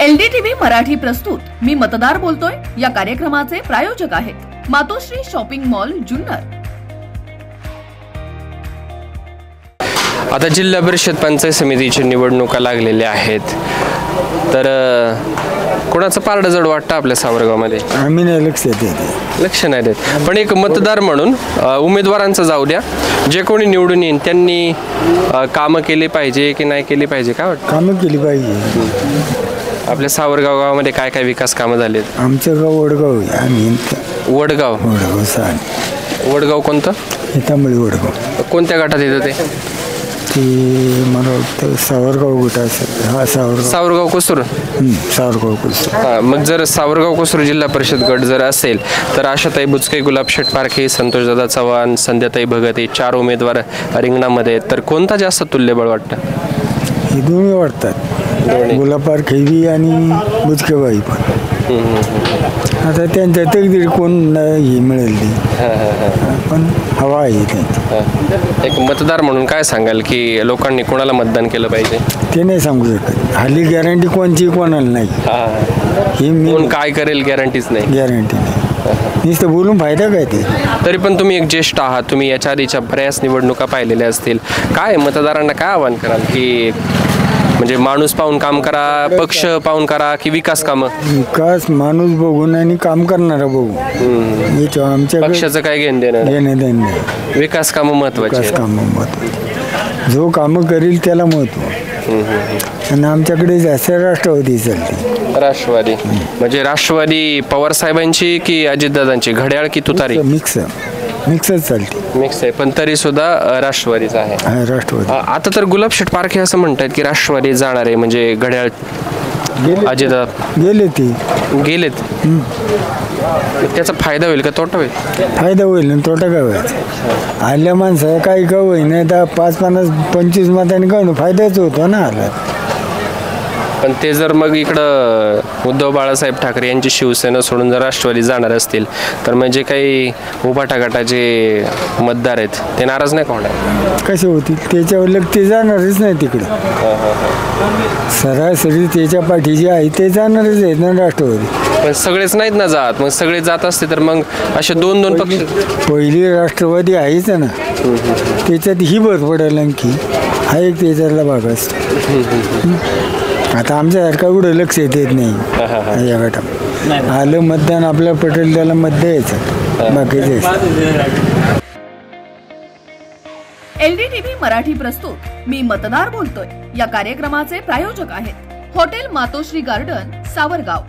LDTV Marathi प्रस्तुत मी मतदार बोलतोय या कार्यक्रमाचे प्रायोजक आहेत मातोश्री शॉपिंग मॉल जुन्नर। आता जिल्हा परिषद पंचायत समितीची निवडणुका लागलेल्या आहेत, तर कोणाचं पारडं जड वाटतं आपल्या सावरगावमध्ये? आम्ही नाही लक्ष नाही देत, पण एक मतदार म्हणून उमेदवारांचं जाऊ द्या, जे कोणी निवडून येईल त्यांनी कामं केली पाहिजे की नाही केली पाहिजे? काय वाटतं? कामं केली पाहिजे। आपल्या सावरगाव गावामध्ये काय काय विकास कामं झालेत? आमचं गाव वडगाव आहे। आम्ही वडगाव वडगाव कोणतं? तांबळी वडगाव। कोणत्या गटात येतं ते? मला वाटतं सावरगाव गट असेल। हा सावरगाव कोसर। सावरगाव कोसर। हां, मग जर सावरगाव कोसर जिल्हा परिषद गट जर असेल तर आशाताई बुचके, गुलाबशेठ पारखे, संतोषदादा चव्हाण, संध्याताई भगत हे 4 उमेदवार रिंगणामध्ये आहेत, तर कोणता जास्त तुल्यबळ वाटतं? हे दोन्ही वाटतात, गुलाब पारखे आणि बुचकेबाई पण। आता त्यांच्या तकदीर कोण हे मिळेल ते, पण हवा आहे त्यांची। एक मतदार म्हणून काय सांगाल की लोकांनी कोणाला मतदान केलं पाहिजे? ते नाही सांगू शकत, हल्ली गॅरंटी कोणची कोणाला नाही। हे कोण काय करेल गॅरंटीच नाही, गॅरंटी नाही, नुसतं बोलून फायदा काय ते? तरी पण तुम्ही एक ज्येष्ठ आहात, तुम्ही याच्या आधीच्या बऱ्याच निवडणुका पाहिलेल्या असतील, काय मतदारांना काय आवाहन कराल की म्हणजे माणूस पाहून काम करा, पक्ष पाहून करा की विकास कामं? विकास माणूस बघून आणि काम करणारा बघून, आमच्या पक्षाचं काय घेणं देणं नाही, विकास कामं महत्वाची, विकास कामं महत्व, जो कामं करील त्याला महत्व। आणि आमच्याकडे जास्त राष्ट्रवादी चालते। राष्ट्रवादी म्हणजे राष्ट्रवादी पवार साहेबांची की अजितदादांची? घड्याळ की तुतारी? मिक्सच चालते। मिक्स आहे, पण तरी सुद्धा राष्ट्रवादीचा आहे। राष्ट्रवादी। आता तर गुलाबशेठ पारखे असं म्हणतात की राष्ट्रवादी जाणार आहे, म्हणजे घड्याळ अजितदादा गेलेत, त्याचा फायदा होईल का तोटा होईल? फायदा होईल ना, तोटा काय व्हायचा? आल्या माणसं काही का होईना, 5, 50, 25 मतांनी का फायदाच होतो ना आला। पण ते जर मग इकडं उद्धव बाळासाहेब ठाकरे यांची शिवसेना सोडून जर राष्ट्रवादी जाणार असतील तर म्हणजे काही उभाटा गटाचे मतदार आहेत ते नाराज नाही का होणार? कसे होतील? त्याच्यावर लग ते जाणारच नाही तिकडं, सरासरी त्याच्या पाठीचे आहे ते जाणारच आहेत ना राष्ट्रवादी। पण सगळेच नाहीत ना जात, मग सगळे जात असते तर मग असे 2-2 पक्ष। पहिली राष्ट्रवादी आहेच ना, त्याच्यात ही भर पडेल आणखी हा एक त्याच्यातला भाग असतो। आता आमच्यासारखा एवढं लक्ष देत नाही या गटात, आलं मतदान आपल्या पटेल त्याला मत द्यायचं, बाकीचे। LDTV मराठी प्रस्तुत मी मतदार बोलतोय या कार्यक्रमाचे प्रायोजक आहेत हॉटेल मातोश्री गार्डन, सावरगाव।